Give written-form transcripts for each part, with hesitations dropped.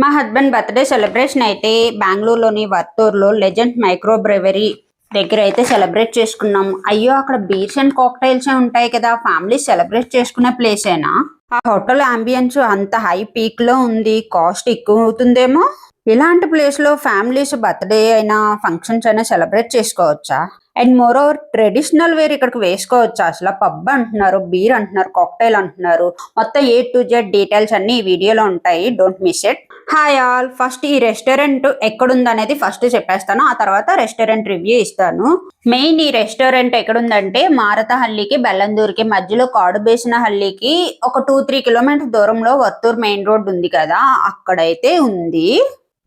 మా husband birthday celebration అయితే బెంగళూరులోని వర్తూర్లో లెజెండ్ మైక్రో బ్రెవరీ దగ్గర అయితే సెలబ్రేట్ చేసుకున్నాం. అయ్యో, అక్కడ బీర్స్ అండ్ కాక్టైల్స్ ఉంటాయి కదా, ఫ్యామిలీ సెలబ్రేట్ చేసుకునే ప్లేసేనా? ఆ హోటల్ అంబియన్స్ అంత హై పీక్ లో ఉంది, కాస్ట్ ఎక్కువ అవుతుందేమో. ఇలాంటి ప్లేస్ లో ఫ్యామిలీస్ బర్త్డే అయినా ఫంక్షన్స్ అయినా సెలబ్రేట్ చేసుకోవచ్చా? And moreover traditional wear ఇక్కడికి వేసుకోవచ్చా? అసలు పబ్ అంటున్నారు, బీర్ అంటున్నారు, కాక్టైల్ అంటున్నారు. మొత్తం A to Z డీటెయిల్స్ అన్ని ఈ వీడియోలో ఉంటాయి, don't miss it. Hi all, first ఈ రెస్టారెంట్ ఎక్కడుందనేది ఫస్ట్ చెప్పేస్తాను, ఆ తర్వాత రెస్టారెంట్ రివ్యూ ఇస్తాను. మెయిన్ ఈ రెస్టారెంట్ ఎక్కడుందంటే మారతహల్లికి బెల్లందూరికి మధ్యలో కాడుబేసినహల్లికి ఒక 2-3 కిలోమీటర్ దూరంలో వత్తూర్ మెయిన్ రోడ్ ఉంది కదా, అక్కడైతే ఉంది.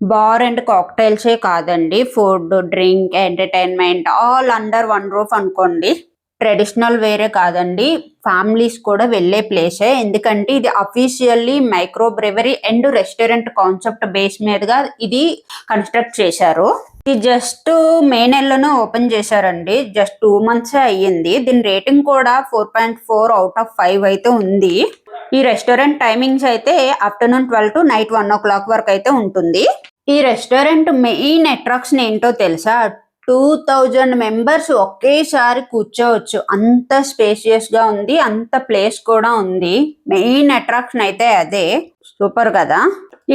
బార్ అండ్ కాక్టైల్సే కాదండి, food, drink, entertainment all under one roof అనుకోండి. ట్రెడిషనల్ వేరే కాదండి, ఫ్యామిలీస్ కూడా వెళ్ళే ప్లేసే. ఎందుకంటే ఇది officially micro brewery and restaurant concept base మీదుగా ఇది కన్స్ట్రక్ట్ చేశారు. ఇది జస్ట్ మే నెలలోనే ఓపెన్ చేశారండి, జస్ట్ 2 months అయ్యింది. దీని రేటింగ్ కూడా 4.4 out of 5 అయితే ఉంది. ఈ రెస్టారెంట్ టైమింగ్స్ అయితే ఆఫ్టర్నూన్ 12 to నైట్ 1 o'clock వరకు అయితే ఉంటుంది. ఈ రెస్టారెంట్ మెయిన్ అట్రాక్షన్ ఏంటో తెలుసా? 2000 మెంబర్స్ ఒకేసారి కూర్చోవచ్చు, అంత స్పేషియస్ గా ఉంది, అంత ప్లేస్ కూడా ఉంది. మెయిన్ అట్రాక్షన్ అయితే అదే. సూపర్ కదా.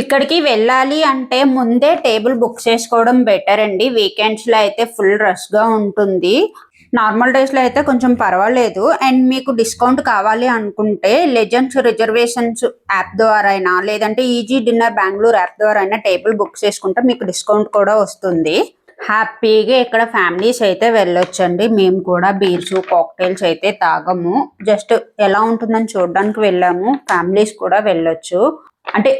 ఇక్కడికి వెళ్ళాలి అంటే ముందే టేబుల్ బుక్ చేసుకోవడం బెటర్ అండి. వీకెండ్స్ లో అయితే ఫుల్ రష్ గా ఉంటుంది, నార్మల్ డేస్ లో అయితే కొంచెం పర్వాలేదు. అండ్ మీకు డిస్కౌంట్ కావాలి అనుకుంటే లెజెండ్స్ రిజర్వేషన్స్ యాప్ ద్వారా అయినా, లేదంటే ఈజీ డిన్నర్ బెంగళూరు యాప్ ద్వారా అయినా టేబుల్ బుక్ చేసుకుంటే మీకు డిస్కౌంట్ కూడా వస్తుంది. హ్యాపీగా ఇక్కడ ఫ్యామిలీస్ అయితే వెళ్ళొచ్చండి. మేము కూడా బీర్స్, కాక్టైల్స్ అయితే తాగము, జస్ట్ ఎలా ఉంటుందని చూడడానికి వెళ్ళాము. ఫ్యామిలీస్ కూడా వెళ్ళొచ్చు, అంటే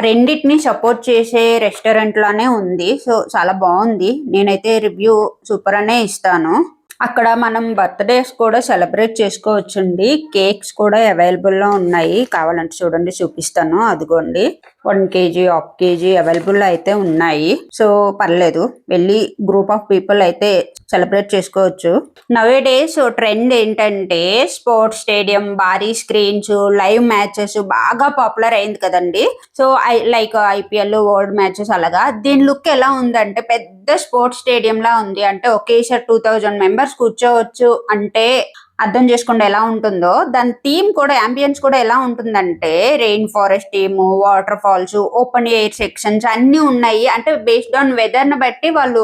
రెండింటిని సపోర్ట్ చేసే రెస్టారెంట్ లానే ఉంది. సో చాలా బాగుంది, నేనైతే రివ్యూ సూపర్ అనే ఇస్తాను. అక్కడ మనం బర్త్డేస్ కూడా సెలబ్రేట్ చేసుకోవచ్చండి. కేక్స్ కూడా అవైలబుల్లో ఉన్నాయి, కావాలంటే చూడండి చూపిస్తాను. అదిగోండి 1 kg, 1/2 kg అవైలబుల్ అయితే ఉన్నాయి. సో పర్లేదు, వెళ్ళి గ్రూప్ ఆఫ్ పీపుల్ అయితే సెలబ్రేట్ చేసుకోవచ్చు. నవే డేస్ ట్రెండ్ ఏంటంటే స్పోర్ట్స్ స్టేడియం, భారీ స్క్రీన్స్, లైవ్ మ్యాచెస్ బాగా పాపులర్ అయింది కదండి. So like IPL, world matches అలాగా. దీని లుక్ ఎలా ఉందంటే పెద్ద స్పోర్ట్స్ స్టేడియం లా ఉంది. అంటే ఒకేసారి 2000 మెంబర్స్ కూర్చోవచ్చు అంటే అర్థం చేసుకోండి ఎలా ఉంటుందో. దాని థీమ్ కూడా, అంబియన్స్ కూడా ఎలా ఉంటుందంటే rainforest theme, waterfalls, open air sections అన్ని ఉన్నాయి. అంటే బేస్డ్ ఆన్ వెదర్ ని బట్టి వాళ్ళు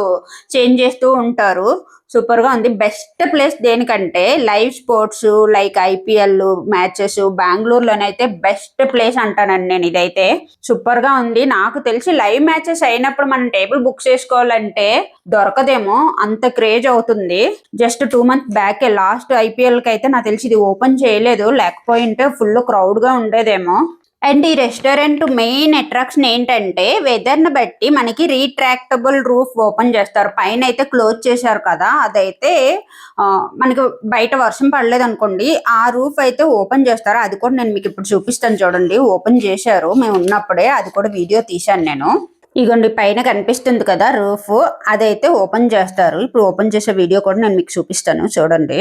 చేంజ్ చేస్తూ ఉంటారు. సూపర్ గా ఉంది. బెస్ట్ ప్లేస్ దేనికంటే live sports like IPL matches బెంగళూరులోనైతే బెస్ట్ ప్లేస్ అంటానండి నేను. ఇదైతే సూపర్ గా ఉంది. నాకు తెలిసి లైవ్ మ్యాచెస్ అయినప్పుడు మనం టేబుల్ బుక్ చేసుకోవాలంటే దొరకదేమో, అంత క్రేజ్ అవుతుంది. Just 2 months back last IPL కి అయితే నాకు తెలిసి ఇది ఓపెన్ చేయలేదు, లేకపోయింటే ఫుల్ క్రౌడ్ గా ఉండేదేమో. అండ్ ఈ రెస్టారెంట్ మెయిన్ అట్రాక్షన్ ఏంటంటే వెదర్ ని బట్టి మనకి రీట్రాక్టబుల్ రూఫ్ ఓపెన్ చేస్తారు. పైన అయితే క్లోజ్ చేశారు కదా, అదైతే మనకి బయట వర్షం పడలేదు అనుకోండి, ఆ రూఫ్ అయితే ఓపెన్ చేస్తారు. అది కూడా నేను మీకు ఇప్పుడు చూపిస్తాను చూడండి. ఓపెన్ చేశారు మేము ఉన్నప్పుడే, అది కూడా వీడియో తీశాను నేను. ఇగోండి పైన కనిపిస్తుంది కదా రూఫ్, అదైతే ఓపెన్ చేస్తారు. ఇప్పుడు ఓపెన్ చేసే వీడియో కూడా నేను మీకు చూపిస్తాను చూడండి.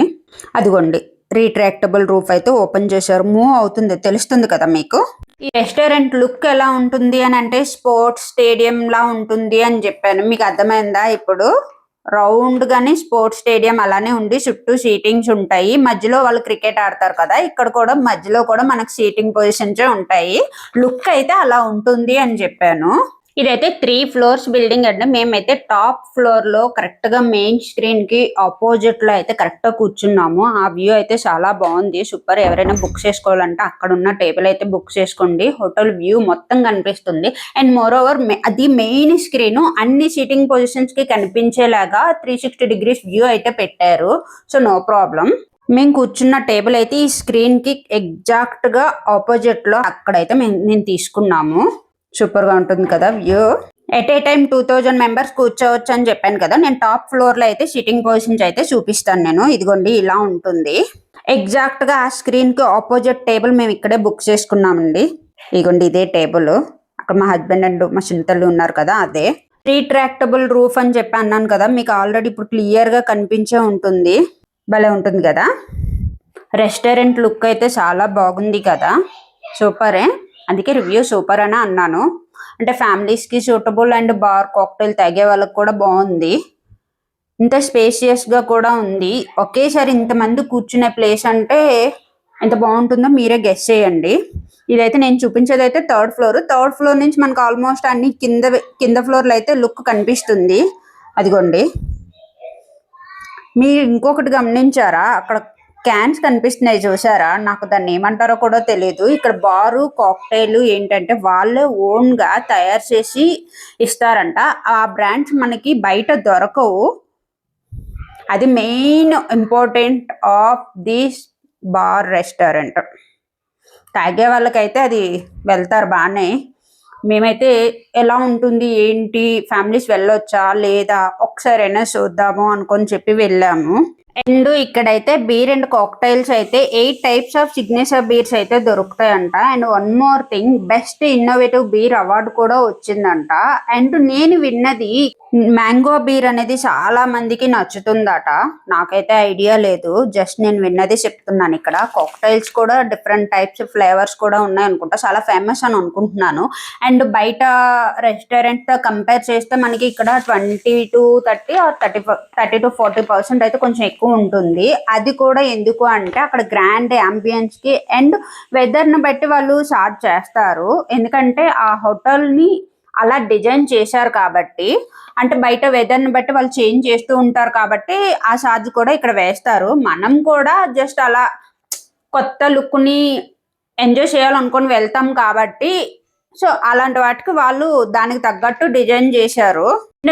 అదిగోండి రీట్రాక్టబుల్ రూఫ్ అయితే ఓపెన్ చేశారు, మూవ్ అవుతుంది, తెలుస్తుంది కదా మీకు. ఈ రెస్టారెంట్ లుక్ ఎలా ఉంటుంది అని అంటే స్పోర్ట్స్ స్టేడియం లా ఉంటుంది అని చెప్పాను, మీకు అర్థమైందా ఇప్పుడు? రౌండ్ గానే స్పోర్ట్స్ స్టేడియం అలానే ఉండి చుట్టూ సీటింగ్స్ ఉంటాయి. మధ్యలో వాళ్ళు క్రికెట్ ఆడతారు కదా, ఇక్కడ కూడా మధ్యలో కూడా మనకు సీటింగ్ పొజిషన్స్ ఉంటాయి. లుక్ అయితే అలా ఉంటుంది అని చెప్పాను. ఇదైతే 3 floors బిల్డింగ్ అండి. మేమైతే టాప్ ఫ్లోర్ లో కరెక్ట్ గా మెయిన్ స్క్రీన్ కి ఆపోజిట్ లో అయితే కరెక్ట్ గా కూర్చున్నాము. ఆ వ్యూ అయితే చాలా బాగుంది, సూపర్. ఎవరైనా బుక్ చేసుకోవాలంటే అక్కడ ఉన్న టేబుల్ అయితే బుక్ చేసుకోండి, హోటల్ వ్యూ మొత్తం కనిపిస్తుంది. అండ్ మోర్ ఓవర్ అది మెయిన్ స్క్రీన్, అన్ని సీటింగ్ పొజిషన్స్ కి కనిపించేలాగా 360 degrees వ్యూ అయితే పెట్టారు. So no problem. మేము కూర్చున్న టేబుల్ అయితే ఈ స్క్రీన్ కి ఎగ్జాక్ట్ గా ఆపోజిట్ లో అక్కడైతే మేము తీసుకున్నాము. సూపర్ గా ఉంటుంది కదా view. At a time 2000 members కూర్చోవచ్చు అని చెప్పాను కదా, నేను టాప్ ఫ్లోర్ లో అయితే సిట్టింగ్ పొజిషన్స్ అయితే చూపిస్తాను నేను. ఇదిగోండి ఇలా ఉంటుంది. ఎగ్జాక్ట్ గా ఆ స్క్రీన్ కి ఆపోజిట్ టేబుల్ మేము ఇక్కడే బుక్ చేసుకున్నామండి. ఇదిగోండి ఇదే టేబుల్. అక్కడ మా హస్బెండ్ అండ్ మా చింతలు ఉన్నారు కదా, అదే. రీట్రాక్టబుల్ రూఫ్ అని చెప్పి అన్నాను కదా, మీకు ఆల్రెడీ ఇప్పుడు క్లియర్ గా కనిపించే ఉంటుంది. భలే ఉంటుంది కదా. రెస్టారెంట్ లుక్ అయితే చాలా బాగుంది కదా, సూపరే. అందుకే రివ్యూ సూపర్ అని అన్నాను. అంటే ఫ్యామిలీస్కి సూటబుల్ అండ్ బార్ కాక్టైల్ తాగే వాళ్ళకి కూడా బాగుంది. ఇంత స్పేషియస్గా కూడా ఉంది. ఒకేసారి ఇంతమంది కూర్చునే ప్లేస్ అంటే ఎంత బాగుంటుందో మీరే గెస్ చేయండి. ఇదైతే నేను చూపించేది అయితే థర్డ్ ఫ్లోర్ నుంచి మనకు ఆల్మోస్ట్ అన్ని కింద ఫ్లోర్లో అయితే లుక్ కనిపిస్తుంది. అదిగోండి. మీరు ఇంకొకటి గమనించారా, అక్కడ క్యాన్స్ కనిపిస్తున్నాయి చూసారా, నాకు దాన్ని ఏమంటారో కూడా తెలియదు. ఇక్కడ బారు కాక్టైల్ ఏంటంటే వాళ్ళే ఓన్గా తయారు చేసి ఇస్తారంట. ఆ బ్రాండ్స్ మనకి బయట దొరకవు. అది main important of this bar restaurant. తాగే వాళ్ళకైతే అది వెళ్తారు బాగానే. మేమైతే ఎలా ఉంటుంది ఏంటి, ఫ్యామిలీస్ వెళ్ళొచ్చా లేదా ఒకసారైనా చూద్దాము అనుకొని చెప్పి వెళ్ళాము. అండ్ ఇక్కడైతే బీర్ అండ్ కాక్టైల్స్ అయితే 8 టైప్స్ ఆఫ్ సిగ్నేచర్ బీర్స్ అయితే దొరుకుతాయంట. And one more thing, best innovative beer award కూడా వచ్చిందంట. అండ్ నేను విన్నది మ్యాంగో బీర్ అనేది చాలా మందికి నచ్చుతుందట. నాకైతే ఐడియా లేదు, జస్ట్ నేను విన్నది చెప్తున్నాను. ఇక్కడ కాక్టైల్స్ కూడా డిఫరెంట్ టైప్స్ ఫ్లేవర్స్ కూడా ఉన్నాయి అనుకుంటా, చాలా ఫేమస్ అని అనుకుంటున్నాను. అండ్ బయట రెస్టారెంట్ తో కంపేర్ చేస్తే మనకి ఇక్కడ 20 to 30 or 30 to 40% అయితే కొంచెం ఎక్కువ ఉంటుంది. అది కూడా ఎందుకు అంటే అక్కడ గ్రాండ్ అంబియన్స్ కి అండ్ వెదర్ ని బట్టి వాళ్ళు చార్జ్ చేస్తారు. ఎందుకంటే ఆ హోటల్ ని అలా డిజైన్ చేశారు కాబట్టి, అంటే బయట వెదర్ ని బట్టి వాళ్ళు చేంజ్ చేస్తూ ఉంటారు కాబట్టి ఆ ఛార్జ్ కూడా ఇక్కడ వేస్తారు. మనం కూడా జస్ట్ అలా కొత్త లుక్ ని ఎంజాయ్ చేయాలనుకొని వెళ్తాం కాబట్టి సో అలాంటి వాటికి వాళ్ళు దానికి తగ్గట్టు డిజైన్ చేశారు.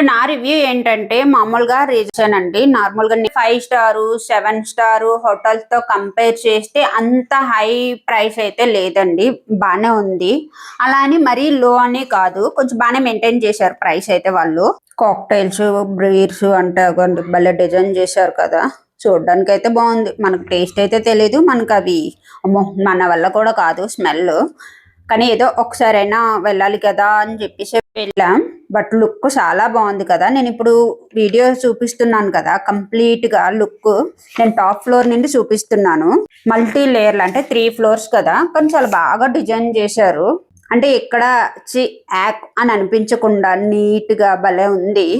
నా రివ్యూ ఏంటంటే మామూలుగా రీజన్ అండి, నార్మల్గా 5 స్టార్ 7 స్టార్ హోటల్స్ తో కంపేర్ చేస్తే అంత హై ప్రైస్ అయితే లేదండి, బాగానే ఉంది. అలా అని మరీ లో అని కాదు, కొంచెం బాగానే మెయింటైన్ చేశారు ప్రైస్ అయితే వాళ్ళు. కాక్టైల్స్ బీర్స్ అంటే భలే డిజైన్ చేశారు కదా, చూడడానికి అయితే బాగుంది. మనకు టేస్ట్ అయితే తెలియదు, మనకు అవి అమ్మో మన వల్ల కూడా కాదు స్మెల్. కానీ ఏదో ఒకసారైనా వెళ్ళాలి కదా అని చెప్పేసి వెళ్ళాం. బట్ లుక్ చాలా బాగుంది కదా. నేను ఇప్పుడు వీడియో చూపిస్తున్నాను కదా, కంప్లీట్ గా లుక్ నేను టాప్ ఫ్లోర్ నుండి చూపిస్తున్నాను. మల్టీ లేయర్లు అంటే 3 floors కదా, కానీ చాలా బాగా డిజైన్ చేశారు. అంటే ఎక్కడ యాక్ అని అనిపించకుండా నీట్ గా భలే ఉంది.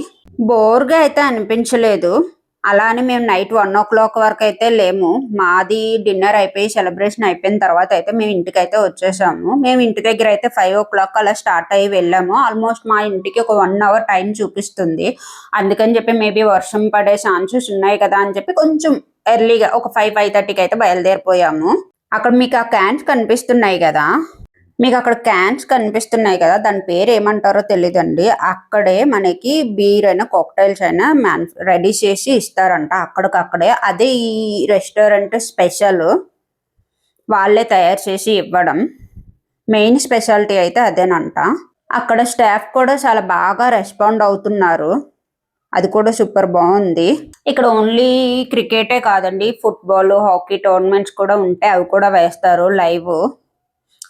బోర్గా అయితే అనిపించలేదు. అలా అని మేము నైట్ 1 o'clock వరకు అయితే లేము. మాది డిన్నర్ అయిపోయి సెలబ్రేషన్ అయిపోయిన తర్వాత అయితే మేము ఇంటికి అయితే వచ్చేసాము. మేము ఇంటి దగ్గర అయితే 5 o'clock అలా స్టార్ట్ అయ్యి వెళ్ళాము. ఆల్మోస్ట్ మా ఇంటికి ఒక 1 hour టైం చూపిస్తుంది. అందుకని చెప్పి మేబీ వర్షం పడే ఛాన్సెస్ ఉన్నాయి కదా అని చెప్పి కొంచెం ఎర్లీగా ఒక 5-5:30కి అయితే బయలుదేరిపోయాము. అక్కడ మీకు ఆ క్యాన్స్ కనిపిస్తున్నాయి కదా, దాని పేరు ఏమంటారో తెలియదండి. అక్కడే మనకి బీర్ అయినా కాక్టైల్స్ అయినా రెడీ చేసి ఇస్తారంట అక్కడికక్కడే. అదే ఈ రెస్టారెంట్ స్పెషల్, వాళ్ళే తయారు చేసి ఇవ్వడం మెయిన్ స్పెషాలిటీ అయితే అదేనంట. అక్కడ స్టాఫ్ కూడా చాలా బాగా రెస్పాండ్ అవుతున్నారు, అది కూడా సూపర్ బాగుంది. ఇక్కడ ఓన్లీ క్రికెటే కాదండి, ఫుట్బాల్ హాకీ టోర్నమెంట్స్ కూడా ఉంటాయి, అవి కూడా వేస్తారు లైవ్.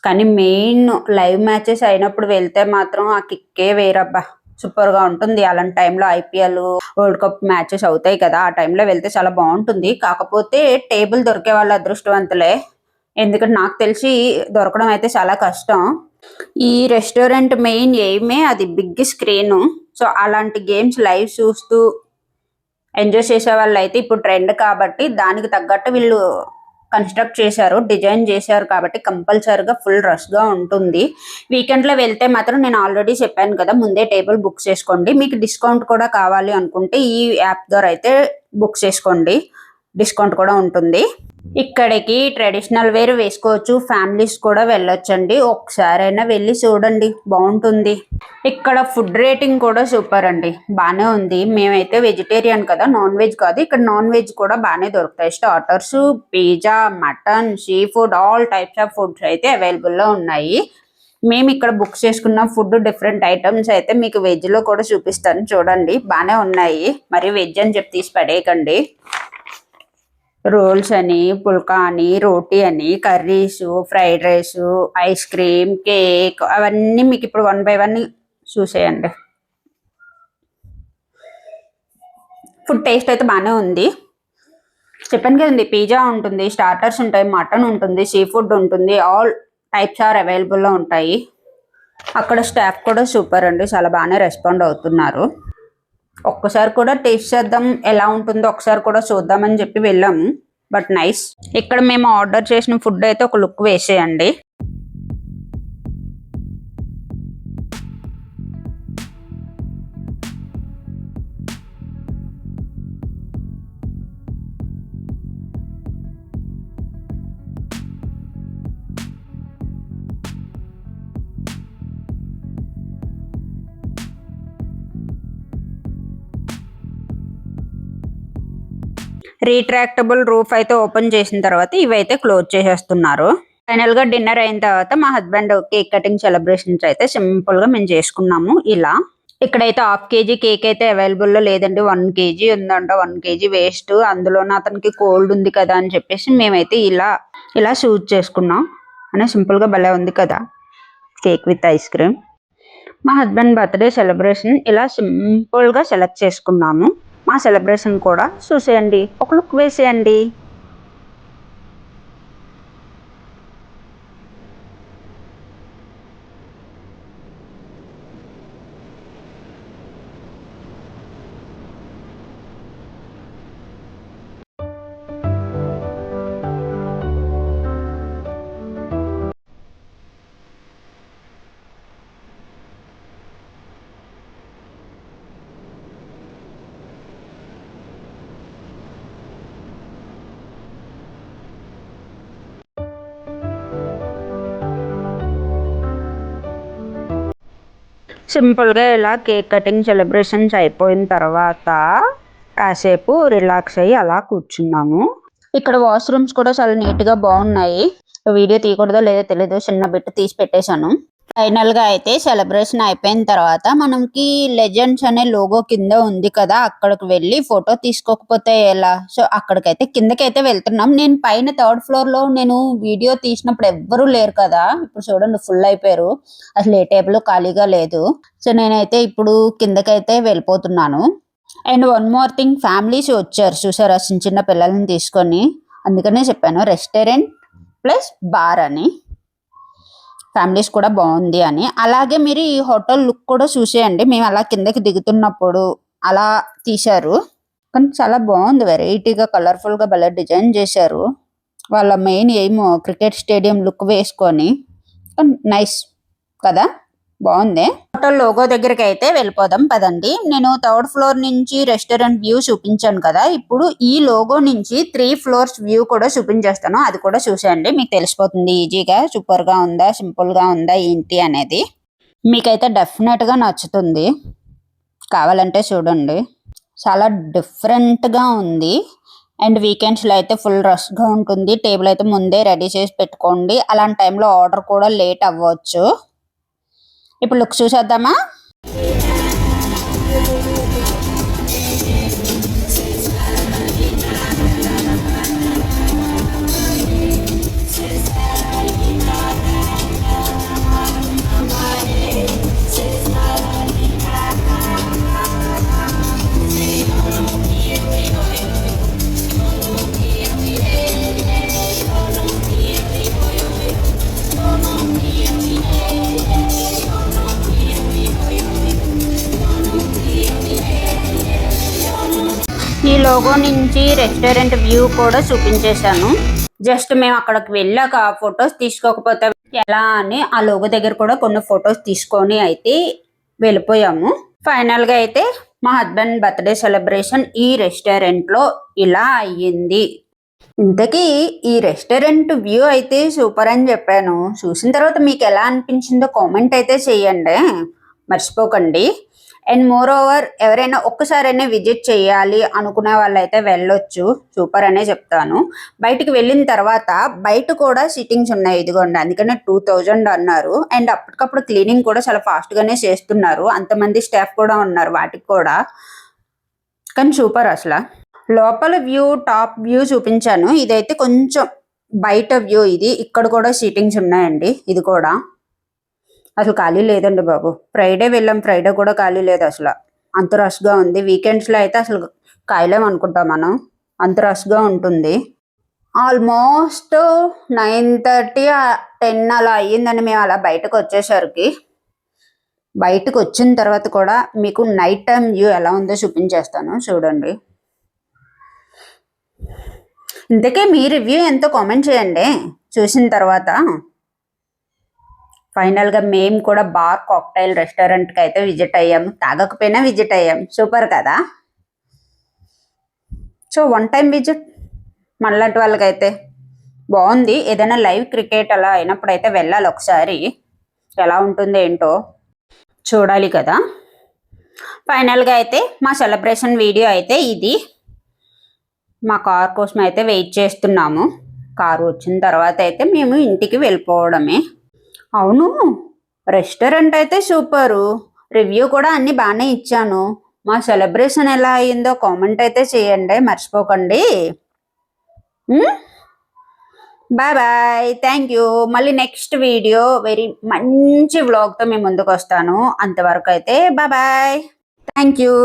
కానీ మెయిన్ లైవ్ మ్యాచెస్ అయినప్పుడు వెళ్తే మాత్రం ఆ కిక్కే వేరబ్బా, సూపర్ గా ఉంటుంది. అలాంటి టైంలో IPL వరల్డ్ కప్ మ్యాచెస్ అవుతాయి కదా, ఆ టైంలో వెళ్తే చాలా బాగుంటుంది. కాకపోతే టేబుల్ దొరికే వాళ్ళ అదృష్టవంతులే, ఎందుకంటే నాకు తెలిసి దొరకడం అయితే చాలా కష్టం. ఈ రెస్టారెంట్ మెయిన్ ఎయిమే అది బిగ్ స్క్రీన్. సో అలాంటి గేమ్స్ లైవ్ చూస్తూ ఎంజాయ్ చేసే వాళ్ళు అయితే ఇప్పుడు ట్రెండ్ కాబట్టి దానికి తగ్గట్టు వీళ్ళు కన్స్ట్రక్ట్ చేశారు, డిజైన్ చేశారు కాబట్టి కంపల్సరీగా ఫుల్ రష్గా ఉంటుంది. వీకెండ్లో వెళ్తే మాత్రం నేను ఆల్రెడీ చెప్పాను కదా, ముందే టేబుల్ బుక్ చేసుకోండి. మీకు డిస్కౌంట్ కూడా కావాలి అనుకుంటే ఈ యాప్ ద్వారా అయితే బుక్ చేసుకోండి, డిస్కౌంట్ కూడా ఉంటుంది. ఇక్కడికి ట్రెడిషనల్ వేర్ వేసుకోవచ్చు, ఫ్యామిలీస్ కూడా వెళ్ళొచ్చండి. ఒకసారైనా వెళ్ళి చూడండి, బాగుంటుంది. ఇక్కడ ఫుడ్ రేటింగ్ కూడా సూపర్ అండి, బాగానే ఉంది. మేమైతే వెజిటేరియన్ కదా, నాన్ వెజ్ కాదు. ఇక్కడ నాన్ వెజ్ కూడా బాగానే దొరుకుతాయి. Starters, pizza, mutton, sea food, all types of foods అయితే అవైలబుల్లో ఉన్నాయి. మేము ఇక్కడ బుక్ చేసుకున్న ఫుడ్ డిఫరెంట్ ఐటమ్స్ అయితే మీకు వెజ్లో కూడా చూపిస్తాను, చూడండి బాగానే ఉన్నాయి. మరి వెజ్ అని చెప్పి తీసి పడేయకండి. రోల్స్ అని, పుల్కా అని, రోటీ అని, curries, fried rice, ice cream, cake, అవన్నీ మీకు ఇప్పుడు 1 by 1 చూసేయండి. ఫుడ్ టేస్ట్ అయితే బాగానే ఉంది. చెప్పాను కదండి, పిజ్జా ఉంటుంది, స్టార్టర్స్ ఉంటాయి, మటన్ ఉంటుంది, సీ ఫుడ్ ఉంటుంది, ఆల్ టైప్స్ ఆర్ అవైలబుల్లో ఉంటాయి. అక్కడ స్టాఫ్ కూడా సూపర్ అండి, చాలా బాగానే రెస్పాండ్ అవుతున్నారు. ఒక్కసారి కూడా టేస్ట్ చేద్దాం ఎలా ఉంటుందో ఒకసారి కూడా చూద్దామని చెప్పి వెళ్ళాము. But nice. ఇక్కడ మేము ఆర్డర్ చేసిన ఫుడ్ అయితే ఒక లుక్ వేసేయండి. రీట్రాక్టబుల్ రూఫ్ అయితే ఓపెన్ చేసిన తర్వాత ఇవైతే క్లోజ్ చేసేస్తున్నారు. ఫైనల్ గా డిన్నర్ అయిన తర్వాత మా హస్బెండ్ కేక్ కటింగ్ సెలబ్రేషన్స్ అయితే సింపుల్ గా మేము చేసుకున్నాము. ఇలా ఇక్కడైతే 1/2 kg కేక్ అయితే అవైలబుల్ లో లేదండి, 1 kg ఉందంట. 1 kg వేస్ట్, అందులోనే అతనికి కోల్డ్ ఉంది కదా అని చెప్పేసి మేమైతే ఇలా షూట్ చేసుకున్నాం. అనే సింపుల్ గా భలే ఉంది కదా కేక్ విత్ ఐస్ క్రీమ్. మా హస్బెండ్ బర్త్డే సెలబ్రేషన్ ఇలా సింపుల్ గా సెలెక్ట్ చేసుకున్నాము. మా సెలబ్రేషన్ కూడా చూసేయండి, ఒక లుక్ వేసేయండి. సింపుల్గా ఇలా కేక్ కటింగ్ సెలబ్రేషన్స్ అయిపోయిన తర్వాత కాసేపు రిలాక్స్ అయ్యి అలా కూర్చున్నాము. ఇక్కడ వాష్రూమ్స్ కూడా చాలా నీట్గా బాగున్నాయి. వీడియో తీయకూడదో లేదో తెలీదు, చిన్న బిట్ తీసి పెట్టేశాను. ఫైనల్ గా అయితే సెలబ్రేషన్ అయిపోయిన తర్వాత మనకి లెజెండ్స్ అనే లోగో కింద ఉంది కదా, అక్కడికి వెళ్ళి ఫోటో తీసుకోకపోతే ఎలా, సో అక్కడికైతే కిందకైతే వెళ్తున్నాం. నేను పైన 3rd floor లో నేను వీడియో తీసినప్పుడు ఎవ్వరూ లేరు కదా, ఇప్పుడు చూడండి ఫుల్ అయిపోయారు, అసలు ఏ టేబుల్ ఖాళీగా లేదు. సో నేనైతే ఇప్పుడు కిందకైతే వెళ్ళిపోతున్నాను. And one more thing, families వచ్చారు చూసారా చిన్న చిన్న పిల్లల్ని తీసుకొని, అందుకనే చెప్పాను రెస్టారెంట్ ప్లస్ బార్ అని. ఫ్యామిలీస్ కూడా బాగుంది అని. అలాగే మీరు ఈ హోటల్ లుక్ కూడా చూసేయండి. మేము అలా కిందకి దిగుతున్నప్పుడు అలా తీశారు, కానీ చాలా బాగుంది, వెరైటీగా కలర్ఫుల్ గా భలే డిజైన్ చేశారు. వాళ్ళ main aim cricket stadium look వేసుకొని, నైస్ కదా, బాగుంది. హోటల్ లోగో దగ్గరికి అయితే వెళ్ళిపోదాం పదండి. నేను 3rd floor నుంచి రెస్టారెంట్ వ్యూ చూపించాను కదా, ఇప్పుడు ఈ లోగో నుంచి 3 floors వ్యూ కూడా చూపించేస్తాను. అది కూడా చూసేయండి, మీకు తెలిసిపోతుంది ఈజీగా సూపర్ గా ఉందా సింపుల్ గా ఉందా ఏంటి అనేది. మీకైతే డెఫినెట్ గా నచ్చుతుంది, కావాలంటే చూడండి, చాలా డిఫరెంట్ గా ఉంది. అండ్ వీకెండ్స్ లో అయితే ఫుల్ రష్ గా ఉంటుంది. టేబుల్ అయితే ముందే రెడీ చేసి పెట్టుకోండి, అలాంటి టైంలో ఆర్డర్ కూడా లేట్ అవ్వచ్చు. ఇప్పుడు లుక్ చూసేద్దామా. ఈ లోగో నుంచి రెస్టారెంట్ వ్యూ కూడా చూపించేశాను. జస్ట్ మేము అక్కడికి వెళ్ళాక ఫొటోస్ తీసుకోకపోతే ఎలా అని ఆ లోగో దగ్గర కూడా కొన్ని ఫొటోస్ తీసుకొని అయితే వెళ్ళిపోయాము. ఫైనల్ గా అయితే మా హస్బెండ్ బర్త్డే సెలబ్రేషన్ ఈ రెస్టారెంట్ లో ఇలా అయ్యింది. ఇంతకీ ఈ రెస్టారెంట్ వ్యూ అయితే సూపర్ అని చెప్పాను, చూసిన తర్వాత మీకు ఎలా అనిపించిందో కామెంట్ అయితే చేయండి, మర్చిపోకండి. అండ్ మోర్ ఓవర్ ఎవరైనా ఒక్కసారైనా విజిట్ చేయాలి అనుకునే వాళ్ళైతే వెళ్ళొచ్చు, సూపర్ అనే చెప్తాను. బయటికి వెళ్ళిన తర్వాత బయట కూడా సిట్టింగ్స్ ఉన్నాయి, ఇదిగోండి, అందుకనే 2000 అన్నారు. అండ్ అప్పటికప్పుడు క్లీనింగ్ కూడా చాలా ఫాస్ట్ గానే చేస్తున్నారు, అంతమంది స్టాఫ్ కూడా ఉన్నారు వాటికి కూడా, కానీ సూపర్. అసలు లోపల వ్యూ టాప్ వ్యూ చూపించాను, ఇదైతే కొంచెం బయట వ్యూ. ఇది ఇక్కడ కూడా సిట్టింగ్స్ ఉన్నాయండి, ఇది కూడా అసలు ఖాళీ లేదండి బాబు. ఫ్రైడే వెళ్ళాం, ఫ్రైడే కూడా ఖాళీ లేదు, అసలు అంత రష్గా ఉంది. వీకెండ్స్లో అయితే అసలు కాయలేం అనుకుంటాం మనం, అంత రష్గా ఉంటుంది. ఆల్మోస్ట్ 9:30 10 అలా అయ్యిందండి మేము అలా బయటకు వచ్చేసరికి. బయటకు వచ్చిన తర్వాత కూడా మీకు నైట్ టైం వ్యూ ఎలా ఉందో చూపించేస్తాను చూడండి. ఇంతకీ మీ రివ్యూ ఎంతో కామెంట్ చేయండి చూసిన తర్వాత. ఫైనల్గా మేము కూడా బార్ కాక్టైల్ రెస్టారెంట్కి అయితే విజిట్ అయ్యాము, తాగకపోయినా విజిట్ అయ్యాం. సూపర్ కదా. సో 1 టైం విజిట్ మనలాంటి వాళ్ళకైతే బాగుంది. ఏదైనా లైవ్ క్రికెట్ అలా అయినప్పుడైతే వెళ్ళాలి ఒకసారి, ఎలా ఉంటుంది ఏంటో చూడాలి కదా. ఫైనల్గా అయితే మా సెలబ్రేషన్ వీడియో అయితే ఇది. మా కార్ కోసం అయితే వెయిట్ చేస్తున్నాము. కారు వచ్చిన తర్వాత అయితే మేము ఇంటికి వెళ్ళిపోవడమే. అవును, రెస్టారెంట్ అయితే సూపరు, రివ్యూ కూడా అన్నీ బాగానే ఇచ్చాను. మా సెలబ్రేషన్ ఎలా అయిందో కామెంట్ అయితే చేయండి మర్చిపోకండి. Bye bye, thank you. మళ్ళీ నెక్స్ట్ వీడియో వెరీ మంచి వ్లాగ్తో మేము ముందుకు వస్తాను. అంతవరకు అయితే బాయ్ బాయ్, థ్యాంక్ యూ.